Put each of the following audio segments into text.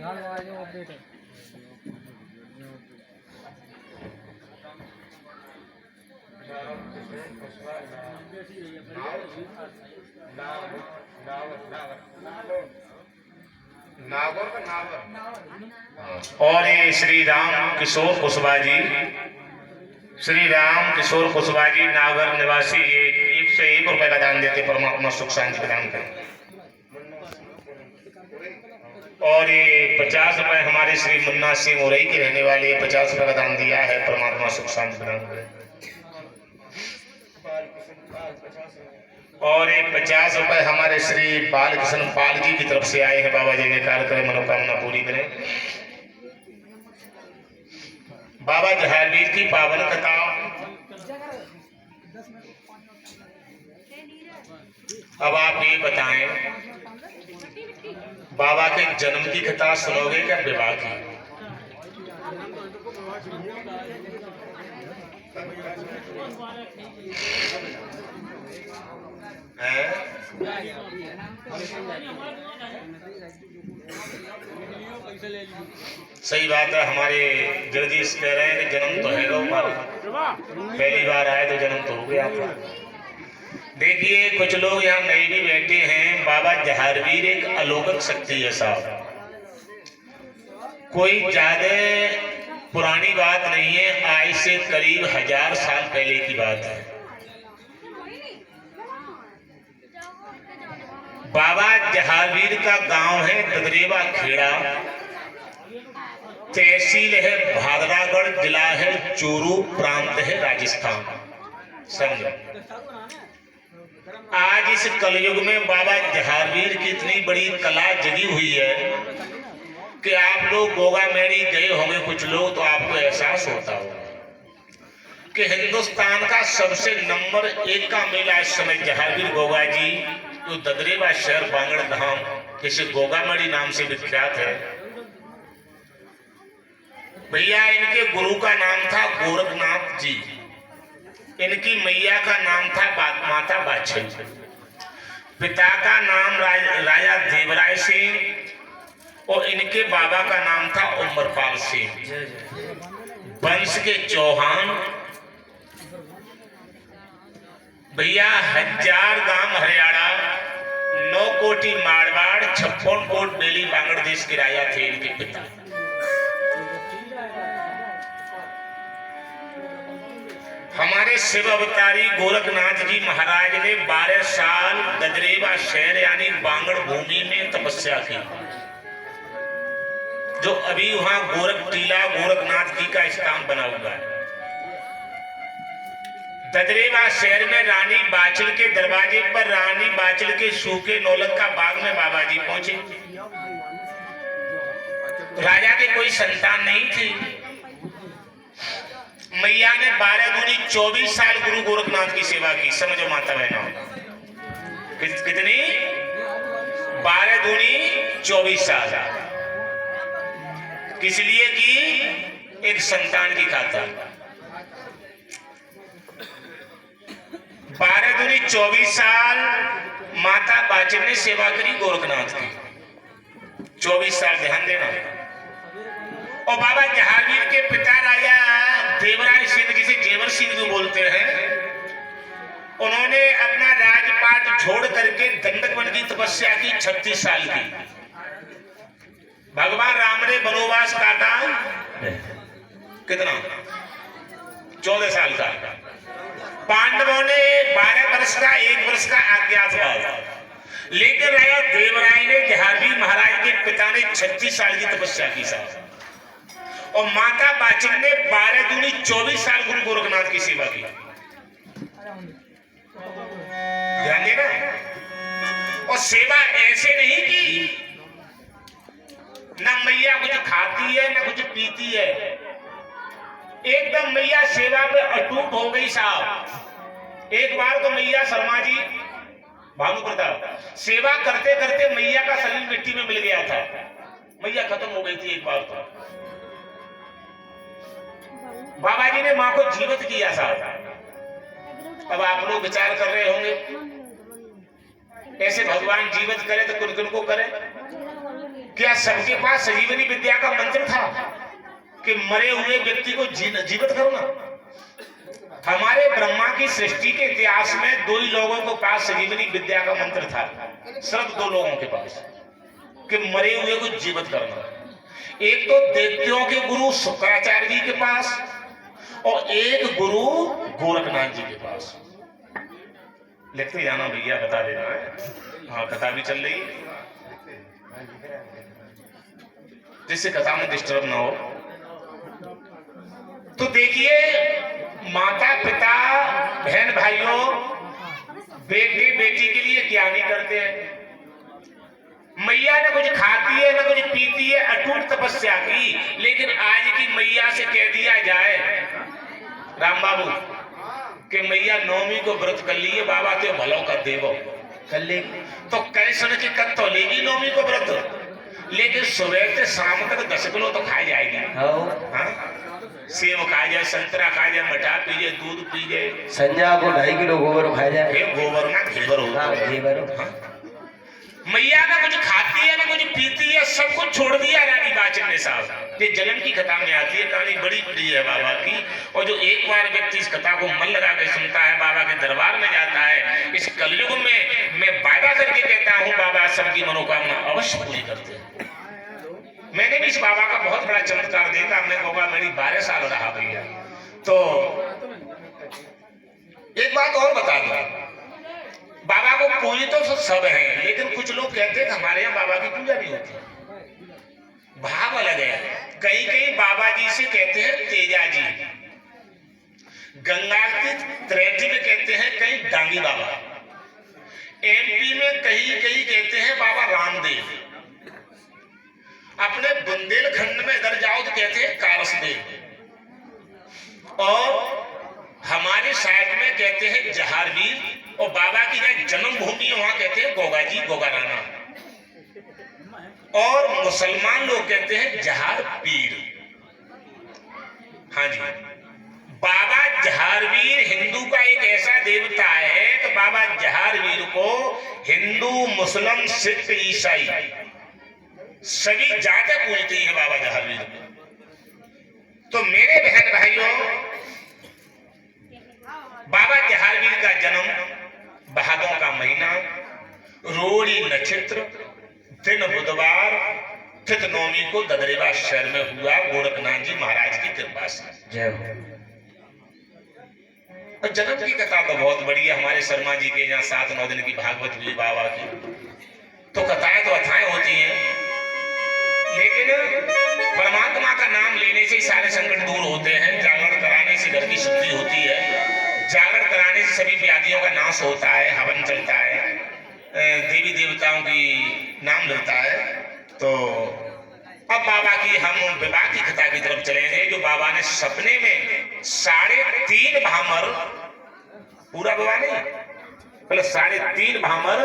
और ये श्री राम किशोर कुशवाहा जी, श्री राम किशोर कुशवाहा जी नागर निवासी, ये 101 रुपए का दान देते, परमात्मा सुख शांति प्रदान करें। और ये 50 रुपए हमारे श्री मुन्ना सिंह उरई के रहने वाले 50 रुपए का दान दिया है, परमात्मा सुख शांति प्रदान करें। और ये 50 रुपए हमारे श्री बालकृष्ण पाल जी की तरफ से आए हैं। बाबा जी के कार्य करें, मनोकामना पूरी करें। बाबा जहावीर की पावन कथा, अब आप ये बताएं, बाबा के जन्म की कथा सुनोगे क्या विवाह की? सही बात है। हमारे जगदीश कह रहे हैं कि जन्म तो है हमारा, पहली बार आए तो जन्म तो हो गया था। देखिए कुछ लोग यहाँ नए भी बैठे हैं। बाबा जहावीर एक अलौकिक शक्ति है साहब, कोई ज्यादा पुरानी बात नहीं है, आज से करीब 1000 साल पहले की बात है। बाबा जहावीर का गांव है ददरेवा खेड़ा, तहसील है भादरागढ़, जिला है चूरू, प्रांत है राजस्थान। समझो, आज इस कलयुग में बाबा जहावीर की इतनी बड़ी कला जगी हुई है कि आप लोग गोगा मेड़ी गए होंगे कुछ लोग, तो आपको एहसास होता होगा कि हिंदुस्तान का सबसे नंबर 1 का मेला इस समय जहावीर गोगा जी, जो ददरेवा शहर बांगड़ धाम किसी गोगा मेड़ी नाम से विख्यात है। भैया इनके गुरु का नाम था गोरखनाथ जी, इनकी मैया का नाम था माता बाछल, पिता का नाम राजा देवराय सिंह और इनके बाबा का नाम था उमरपाल सिंह। वंश के चौहान। भैया 1000 गांव हरियाणा, 9 कोटी मारवाड़, 56 कोट बेली बांग्लादेश के राजा थे इनके पिता। हमारे शिव अवतारी गोरखनाथ जी महाराज ने 12 साल ददरेवा शहर यानी बांगड़ भूमि में तपस्या की, जो अभी वहां गोरख टीला गोरखनाथ जी का स्थान बना हुआ है। ददरेवा शहर में रानी बाचल के दरवाजे पर रानी बाचल के सूखे नौलख का बाग में बाबा जी पहुंचे। राजा के कोई संतान नहीं थी। मैया ने 12 दूनी 24 साल गुरु गोरखनाथ की सेवा की। समझो माता बहनों, कितनी? 12 दूनी 24 साल। किस लिए की? एक संतान की खातिर। 12 दूनी 24 साल माता बाचल ने सेवा करी गोरखनाथ की। 24 साल, ध्यान देना। और बाबा जहावीर के पिता राजा देवराय सिंह, जिसे जेवर सिंह भी बोलते हैं, उन्होंने अपना राजपाट छोड़ करके दंडक वन की तपस्या की 36 साल की। भगवान राम ने वनवास काटा कितना? 14 साल का। पांडवों ने 12 वर्ष का, 1 वर्ष का अज्ञातवास। लेकिन राजा देवराय ने, जहावीर महाराज के पिता ने 36 साल की तपस्या की साहब। और माता बाचल ने 12 दूनी 24 साल गुरु गोरखनाथ की सेवा की। ध्यान देना। और सेवा ऐसे नहीं की, ना मैया कुछ खाती है ना कुछ पीती है, एकदम मैया सेवा पे अटूट हो गई साहब। एक बार तो मैया शर्मा जी भानु प्रताप सेवा करते करते मैया का शरीर मिट्टी में मिल गया था, मैया खत्म हो गई थी। एक बार तो बाबा जी ने मां को जीवित किया साहब। अब आप लोग विचार कर रहे होंगे, ऐसे भगवान जीवित करे तो किन किन को करे? क्या सबके पास संजीवनी विद्या का मंत्र था कि मरे हुए व्यक्ति को जीवित करना? हमारे ब्रह्मा की सृष्टि के इतिहास में दो ही लोगों के पास संजीवनी विद्या का मंत्र था, सिर्फ दो लोगों के पास, कि मरे हुए को जीवित करना। एक तो दैत्यों के गुरु शुक्राचार्य जी के पास और एक गुरु गोरखनाथ जी के पास। लिखते जाना भैया, बता देना है। हाँ, कथा भी चल रही है, जिससे कथा में डिस्टर्ब ना हो। तो देखिए, माता पिता बहन भाइयों बेटे बेटी के लिए क्या नहीं करते हैं। मैया न कुछ खाती है न कुछ पीती है, अटूट तपस्या की। लेकिन आज की मैया से कह दिया जाए राम बाबू कि मैया नौमी को व्रत कर लिए, बाबा ते भलो कर देवो कर ले, तो कैसे की कर तो लेगी नौमी को व्रत, लेकिन सुबह से शाम तक 10 किलो तो खाई जाएगी। हाँ, सेब खा जाए, संतरा खा जाए, मठा पी जाए, दूध पी जाए, संजा को 2.5 किलो गोबर खा जाए। गोबर ना घेबर हो। मैया ना कुछ खाती है ना कुछ पीती है, सब कुछ छोड़ दिया रानी बाचन ने साहब। ये जन्म की कथा में आती है, कहानी बड़ी प्रिय है बाबा की। और जो एक बार व्यक्ति इस कथा को मन लगा के सुनता है, बाबा के दरबार में जाता है, इस कलयुग में मैं वादा करके कहता हूँ बाबा सबकी मनोकामना अवश्य पूरी करते हैं। मैंने भी इस बाबा का बहुत बड़ा चमत्कार देखा। मैं कहूँगा मेरी 12 साल रहा भैया। तो एक बात और बता दूं, बाबा को पूजी तो सब है, लेकिन कुछ लोग कहते हैं कि हमारे यहाँ बाबा की पूजा नहीं होती। भाव अलग है। कहीं कहीं बाबा जी से कहते हैं तेजा जी, गंगा के त्रेटी में कहते हैं कहीं डांगी बाबा, एमपी में कहीं कहीं कहते हैं बाबा रामदेव, अपने बुंदेलखंड में इधर जाओ तो कहते हैं कारसदेव, और हमारे साइड में कहते हैं जहारवीर, और बाबा की जहाँ जन्मभूमि है वहां कहते हैं गोगा जी, गोगाराना, और मुसलमान लोग कहते हैं जहार पीर। हाँ जी, बाबा जहारवीर हिंदू का एक ऐसा देवता है कि बाबा जहारवीर को हिंदू मुस्लिम सिख ईसाई सभी ज्यादा पूजते हैं बाबा जहारवीर को। तो मेरे बहन भाइयों, बाबा जहारवीर का जन्म भादों का महीना, रोड़ी नक्षत्र, दिन बुधवार, तिथ नौमी को ददरेवा शहर में हुआ, गोरखनाथ जी महाराज की कृपा से। जय हो। और जन्म की कथा तो बहुत बड़ी है। हमारे शर्मा जी के यहाँ 7-9 दिन की भागवत हुई बाबा की, तो कथाएं तो अथाएं होती हैं, लेकिन परमात्मा का नाम लेने से ही सारे संकट दूर होते हैं। जागरण कराने से घर की शुद्धि होती है, जागरण कराने से सभी व्याधियों का नाश होता है, हवन चलता है, देवी देवताओं की नाम लेता है। तो अब बाबा की हम विवाह की कथा की तरफ चलेंगे, जो बाबा ने सपने में 3.5 भामर, पूरा विवाह नहीं, पहले 3.5 भामर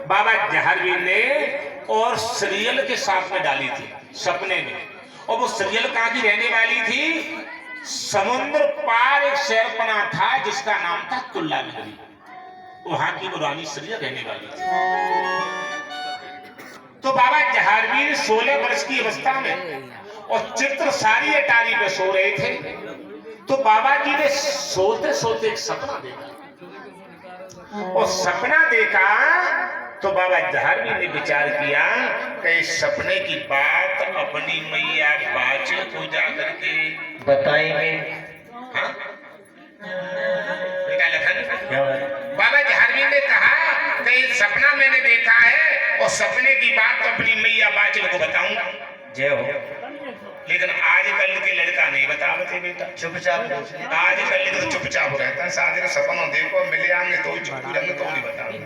बाबा जहारवीर ने और सीरियल के साथ में डाली थी सपने में। और वो सीरियल कहाँ की रहने वाली थी? समुद्र पार एक शहरपना था जिसका नाम था तुल्ला नगरी, वहां की वो रानी सीरियल रहने वाली थी। तो बाबा जहारवीर 16 वर्ष की अवस्था में और चित्र सारी अटारी पे सो रहे थे। तो बाबा जी ने सोते सोते एक सपना देखा, और सपना देखा तो बाबा जहारवीर ने विचार किया कि इस सपने की बात अपनी मैया बाचल को जा करके बताएंगे। हाँ? बेटा लखन, बाबा जहारवीर ने कहा कि सपना मैंने देखा है और सपने की बात तो अपनी मैया बाचल को बताऊंगा। जय हो। लेकिन आजकल के लड़का नहीं बताते बेटा, चुपचाप आजकल तो चुपचाप रहता है। शादी का सपना देखो मिले आएंगे तो चुप रहेंगे तो नहीं बताएंगे,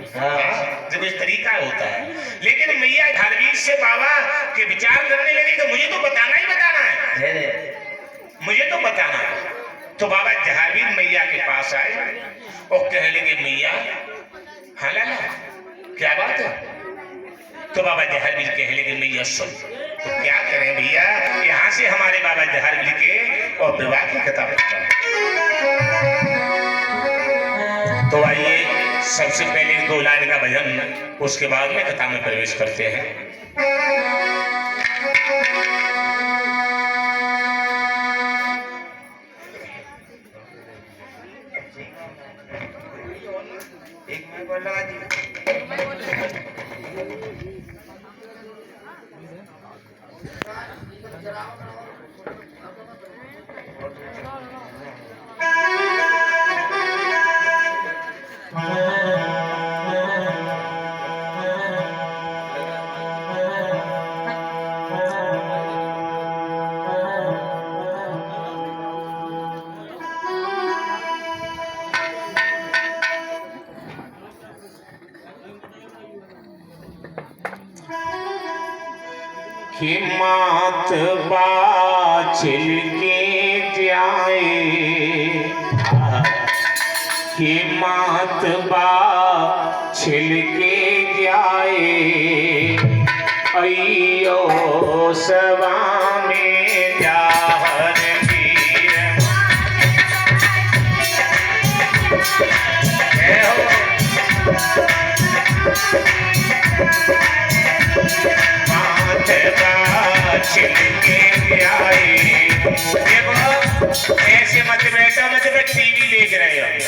जो कुछ तरीका होता है। लेकिन मैया जहारवीर से बाबा के विचार करने लगे कि मुझे तो बताना ही बताना है, मुझे तो बताना है। तो बाबा जहारवीर मैया के पास आए और कहने लगे मैया, हाँ लाला क्या बात है? तो बाबा जहारवीर कहने लगे मैया सुन, तो क्या करें भैया, यहाँ से हमारे बाबा जहारवीर के और विवाह की कथा बताओ। तो आइए सबसे पहले 2 लाइन का भजन, उसके बाद में कथा में प्रवेश करते हैं। हिम्मत बाछिल के जाए, हिम्मत बाछिल के जाए, अयो सवा में जाहर वीर। जय हो। छिलके आए। देखो ऐसे मत बैठो, मत बैठ टीवी देख रहे हो।